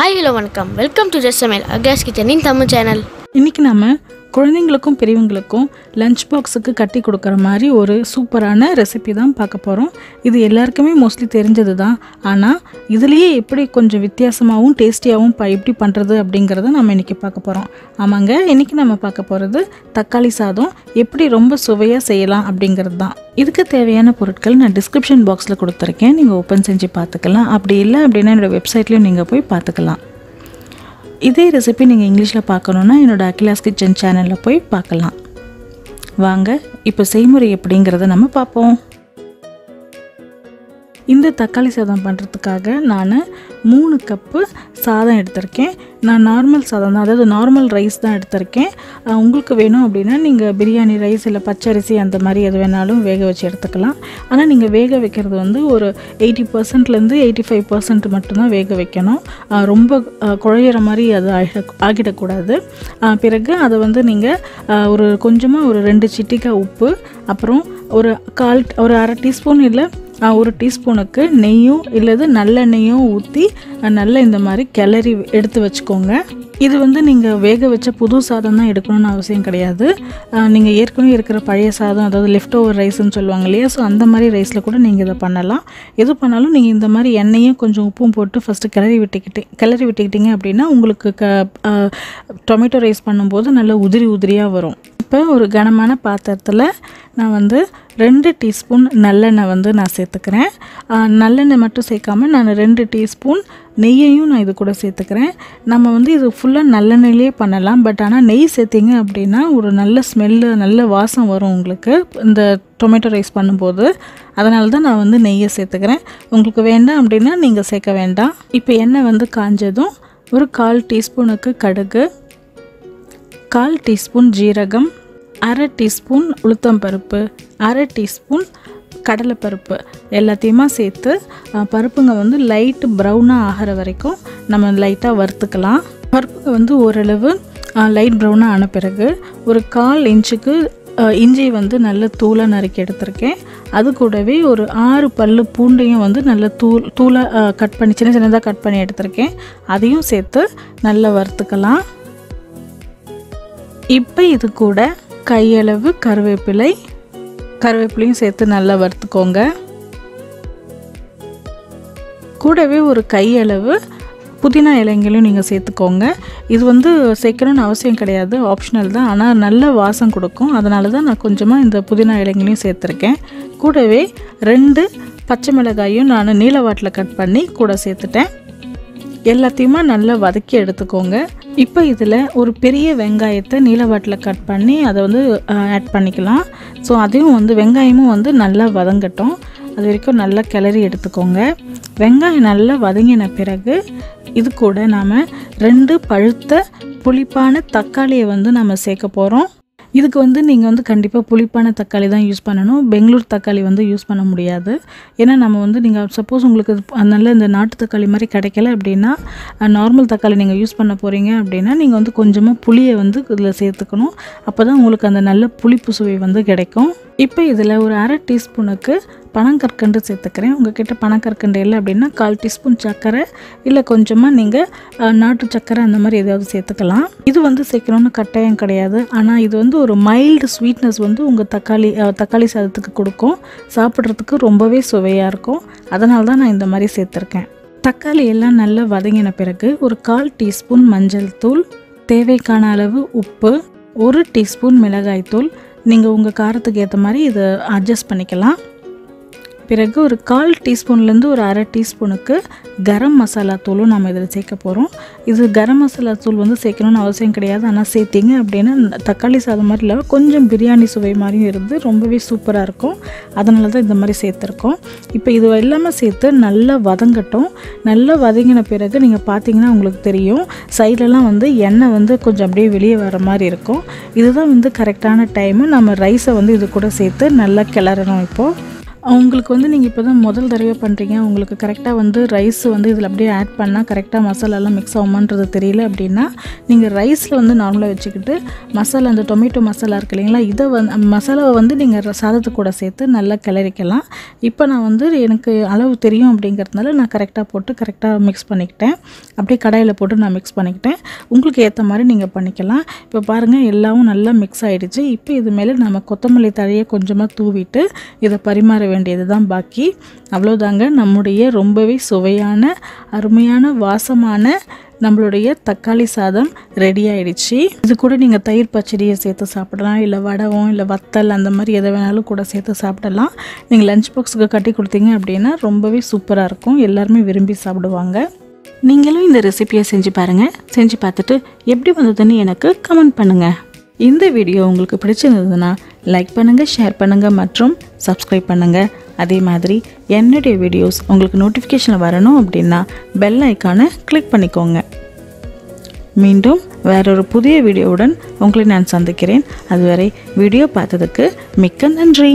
Hi, hello, welcome. Welcome to Samayal, a gas kitchen in Tamil channel. இன்னைக்கு நாம குழந்தைகளுக்கும் பெரியவங்களுக்கும் லஞ்ச் பாக்ஸுக்கு கட்டி கொடுக்குற மாதிரி ஒரு சூப்பரான ரெசிபி தான் பார்க்க போகிறோம். இது எல்லாருக்குமே மோஸ்ட்லி தெரிஞ்சது தான். ஆனால் இதுலேயே எப்படி கொஞ்சம் வித்தியாசமாகவும் டேஸ்டியாகவும் எப்படி பண்ணுறது அப்படிங்கிறத நம்ம இன்றைக்கி பார்க்க போகிறோம். ஆமாங்க, இன்றைக்கி நம்ம பார்க்க போகிறது தக்காளி சாதம் எப்படி ரொம்ப சுவையாக செய்யலாம் அப்படிங்கிறது தான். இதுக்கு தேவையான பொருட்கள் நான் டிஸ்கிரிப்ஷன் பாக்ஸில் கொடுத்துருக்கேன். நீங்கள் ஓப்பன் செஞ்சு பார்த்துக்கலாம். அப்படி இல்லை அப்படின்னா என்னோடய வெப்சைட்லேயும் நீங்கள் போய் பார்த்துக்கலாம். இதே ரெசிபி நீங்கள் இங்கிலீஷில் பார்க்கணுன்னா என்னோடய அகிலாஸ் கிச்சன் சேனலில் போய் பார்க்கலாம். வாங்க இப்போ செய்முறை எப்படிங்கிறத நம்ம பார்ப்போம். இந்த தக்காளி சாதம் பண்ணுறதுக்காக நான் 3 கப்பு சாதம் எடுத்திருக்கேன். நான் நார்மல் சாதம் தான், அதாவது நார்மல் ரைஸ் தான் எடுத்திருக்கேன். உங்களுக்கு வேணும் அப்படின்னா நீங்கள் பிரியாணி ரைஸ் இல்லை பச்சரிசி அந்த மாதிரி எது வேணாலும் வேக வச்சு எடுத்துக்கலாம். ஆனால் நீங்கள் வேக வைக்கிறது வந்து ஒரு 80%லேருந்து 85% மட்டும்தான் வேக வைக்கணும். ரொம்ப குழையிற மாதிரி அது ஆகிடக்கூடாது. பிறகு அதை வந்து நீங்கள் ஒரு கொஞ்சமாக ஒரு 2 சிட்டிக்காய் உப்பு, அப்புறம் ஒரு அரை டீஸ்பூன் இல்லை 1 டீஸ்பூனுக்கு நெய்யும் இல்லது நல்லெண்ணெயும் ஊற்றி நல்லா இந்த மாதிரி கிளறி எடுத்து வச்சுக்கோங்க. இது வந்து நீங்கள் வேக வச்ச புது சாதம் தான் எடுக்கணும்னு அவசியம் கிடையாது. நீங்கள் ஏற்கனவே இருக்கிற பழைய சாதம், அதாவது லெஃப்ட் ஓவர் ரைஸ்ன்னு சொல்லுவாங்க இல்லையா, ஸோ அந்த மாதிரி ரைஸில் கூட நீங்கள் இதை பண்ணலாம். எது பண்ணாலும் நீங்கள் இந்த மாதிரி எண்ணெயும் கொஞ்சம் உப்பும் போட்டு ஃபஸ்ட்டு கிளறி விட்டுக்கிட்டீங்க அப்படின்னா உங்களுக்கு டொமேட்டோ ரைஸ் பண்ணும்போது நல்லா உதிரியாக வரும். இப்போ ஒரு கனமான பாத்திரத்தில் நான் வந்து 2 டீஸ்பூன் நல்லெண்ணெய் வந்து நான் சேர்த்துக்கிறேன். நல்லெண்ணெய் மட்டும் சேர்க்காம நான் 2 டீஸ்பூன் நெய்யையும் நான் இது கூட சேர்த்துக்கிறேன். நம்ம வந்து இது ஃபுல்லாக நல்லெண்ணெயிலே பண்ணலாம். பட் ஆனால் நெய் சேர்த்திங்க அப்படின்னா ஒரு நல்ல ஸ்மெல்லு, நல்ல வாசம் வரும் உங்களுக்கு இந்த டொமேட்டோ ரைஸ் பண்ணும்போது. அதனால தான் நான் வந்து நெய்யை சேர்த்துக்கிறேன். உங்களுக்கு வேண்டாம் அப்படின்னா நீங்கள் சேர்க்க வேண்டாம். இப்போ எண்ணெய் வந்து காஞ்சதும் ஒரு 1/4 டீஸ்பூனுக்கு கடுகு, 1/4 டீஸ்பூன் ஜீரகம், அரை டீஸ்பூன் உளுத்தம்பருப்பு, அரை டீஸ்பூன் கடலைப்பருப்பு எல்லாத்தையுமா சேர்த்து பருப்புங்க வந்து லைட்டு ப்ரௌனாக ஆகிற வரைக்கும் நம்ம லைட்டாக வறுத்துக்கலாம். பருப்புங்க வந்து ஓரளவு லைட் ப்ரௌனாக ஆன பிறகு ஒரு 1/4 இன்ச்சுக்கு இஞ்சி வந்து நல்ல தூளாக நறுக்கி எடுத்திருக்கேன். அது கூடவே ஒரு 6 பல்லு பூண்டையும் வந்து நல்ல தூளாக கட் பண்ணி சின்னதாக கட் பண்ணி எடுத்திருக்கேன். அதையும் சேர்த்து நல்லா வறுத்துக்கலாம். இப்போ இது கூட கையளவு கருவேப்பிலையும் சேர்த்து நல்லா வறுத்துக்கோங்க. கூடவே ஒரு கையளவு புதினா இலைங்களையும் நீங்கள் சேர்த்துக்கோங்க. இது வந்து சேர்க்கணும்னு அவசியம் கிடையாது, ஆப்ஷனல் தான். ஆனால் நல்ல வாசம் கொடுக்கும். அதனால தான் நான் கொஞ்சமாக இந்த புதினா இலைங்களையும் சேர்த்துருக்கேன். கூடவே 2 பச்சை மிளகாயும் நான் நீளவாட்டில் கட் பண்ணி கூட சேர்த்துட்டேன். எல்லாத்தையுமா நல்லா வதக்கி எடுத்துக்கோங்க. இப்போ இதில் ஒரு பெரிய வெங்காயத்தை நீளவாட்டில் கட் பண்ணி அதை வந்து ஆட் பண்ணிக்கலாம். ஸோ அதையும் வந்து வெங்காயமும் வந்து நல்லா வதங்கட்டும். அது வரைக்கும் நல்லா கிளறி எடுத்துக்கோங்க. வெங்காயம் நல்லா வதங்கின பிறகு இது கூட நாம் 2 பழுத்த புளிப்பான தக்காளியை வந்து நம்ம சேர்க்க போகிறோம். இதுக்கு வந்து நீங்கள் வந்து கண்டிப்பாக புளிப்பான தக்காளி தான் யூஸ் பண்ணணும். பெங்களூர் தக்காளி வந்து யூஸ் பண்ண முடியாது. ஏன்னா நம்ம வந்து நீங்கள் சப்போஸ் உங்களுக்கு நல்ல இந்த நாட்டு தக்காளி மாதிரி கிடைக்கல அப்படின்னா, நார்மல் தக்காளி நீங்கள் யூஸ் பண்ண போகிறீங்க அப்படின்னா நீங்கள் வந்து கொஞ்சமாக புளியை வந்து இதில் சேர்த்துக்கணும். அப்போ தான் உங்களுக்கு அந்த நல்ல புளிப்பு சுவை வந்து கிடைக்கும். இப்போ இதில் ஒரு அரை டீஸ்பூனுக்கு பனங்கற்கண்டு சேர்த்துக்கிறேன். உங்கள்கிட்ட பனங்கற்கண்டு இல்லை அப்படின்னா 1/4 டீஸ்பூன் சர்க்கரை இல்லை கொஞ்சமாக நீங்கள் நாட்டு சர்க்கரை அந்த மாதிரி ஏதாவது சேர்த்துக்கலாம். இது வந்து சேர்க்கணுன்னு கட்டாயம் கிடையாது. ஆனால் இது வந்து ஒரு மைல்டு ஸ்வீட்னஸ் வந்து உங்கள் தக்காளி சாதத்துக்கு கொடுக்கும். சாப்பிட்றதுக்கு ரொம்பவே சுவையாக இருக்கும். அதனால தான் நான் இந்த மாதிரி சேர்த்துருக்கேன். தக்காளி எல்லாம் நல்லா வதங்கின பிறகு ஒரு 1/4 டீஸ்பூன் மஞ்சள் தூள், தேவைக்கான அளவு உப்பு, 1 டீஸ்பூன் மிளகாய் தூள், நீங்கள் உங்கள் காரத்துக்கு ஏற்ற மாதிரி இதை அட்ஜஸ்ட் பண்ணிக்கலாம். பிறகு ஒரு 1/4 டீஸ்பூன்லேருந்து ஒரு அரை டீஸ்பூனுக்கு கரம் மசாலா தூளும் நம்ம இதில் சேர்க்க போகிறோம். இது கரம் மசாலா தூள் வந்து சேர்க்கணும்னு அவசியம் கிடையாது. ஆனால் சேர்த்திங்க அப்படின்னா தக்காளி சாதம் மாதிரி இல்லை, கொஞ்சம் பிரியாணி சுவை மாதிரியும் இருந்து ரொம்பவே சூப்பராக இருக்கும். அதனால தான் இந்த மாதிரி சேர்த்துருக்கோம். இப்போ இது எல்லாமே சேர்த்து நல்லா வதங்கட்டும். நல்லா வதங்கின பிறகு நீங்கள் பார்த்தீங்கன்னா உங்களுக்கு தெரியும், சைட்லலாம் வந்து எண்ணெய் வந்து கொஞ்சம் அப்படியே வெளியே வர மாதிரி இருக்கும். இதுதான் வந்து கரெக்டான டைமு. நம்ம ரைஸை வந்து இது கூட சேர்த்து நல்லா கிளறணும். இப்போது உங்களுக்கு வந்து நீங்கள் இப்போ தான் முதல் தடவை பண்ணுறீங்க, உங்களுக்கு கரெக்டாக வந்து ரைஸ் வந்து இதில் அப்படியே ஆட் பண்ணால் கரெக்டாக மசாலாலாம் மிக்ஸ் ஆகுமான்றது தெரியல அப்படின்னா, நீங்கள் ரைஸில் வந்து நார்மலாக வச்சுக்கிட்டு மசாலா அந்த டொமேட்டோ மசாலா இருக்குது இல்லைங்களா, இதை மசாலாவை வந்து நீங்கள் சாதத்து கூட சேர்த்து நல்லா கிளறிக்கலாம். இப்போ நான் வந்து எனக்கு அளவு தெரியும் அப்படிங்கிறதுனால நான் கரெக்டாக போட்டு கரெக்டாக மிக்ஸ் பண்ணிக்கிட்டேன். அப்படியே கடாயில் போட்டு நான் மிக்ஸ் பண்ணிக்கிட்டேன். உங்களுக்கு ஏற்ற மாதிரி நீங்கள் பண்ணிக்கலாம். இப்போ பாருங்கள் எல்லாமும் நல்லா மிக்ஸ் ஆகிடுச்சு. இப்போ இது மேலே நம்ம கொத்தமல்லி தழையை கொஞ்சமாக தூவிட்டு இதை பரிமாற வேண்டியது தான் பாக்கி. அவ்வளோதாங்க, நம்முடைய ரொம்பவே சுவையான அருமையான வாசமான நம்மளுடைய தக்காளி சாதம் ரெடி ஆயிடுச்சு. இது கூட நீங்கள் தயிர் பச்சடியை சேர்த்து சாப்பிடலாம், இல்லை வடகம், இல்லை வத்தல் அந்த மாதிரி எதை வேணாலும் கூட சேர்த்து சாப்பிடலாம். நீங்கள் லஞ்ச் பாக்ஸுக்கு கட்டி கொடுத்தீங்க அப்படின்னா ரொம்பவே சூப்பராக இருக்கும், எல்லாருமே விரும்பி சாப்பிடுவாங்க. நீங்களும் இந்த ரெசிபியை செஞ்சு பாருங்கள். செஞ்சு பார்த்துட்டு எப்படி வந்ததுன்னு எனக்கு கமெண்ட் பண்ணுங்கள். இந்த வீடியோ உங்களுக்கு பிடிச்சிருந்ததுன்னா லைக் பண்ணுங்கள், ஷேர் பண்ணுங்கள் மற்றும் சப்ஸ்கிரைப் பண்ணுங்கள். அதே மாதிரி என்னுடைய வீடியோஸ் உங்களுக்கு நோட்டிஃபிகேஷன் வரணும் அப்படின்னா பெல் ஐக்கானை கிளிக் பண்ணிக்கோங்க. மீண்டும் வேறொரு புதிய வீடியோவுடன் உங்களை நான் சந்திக்கிறேன். அதுவரை வீடியோ பார்த்ததுக்கு மிக்க நன்றி.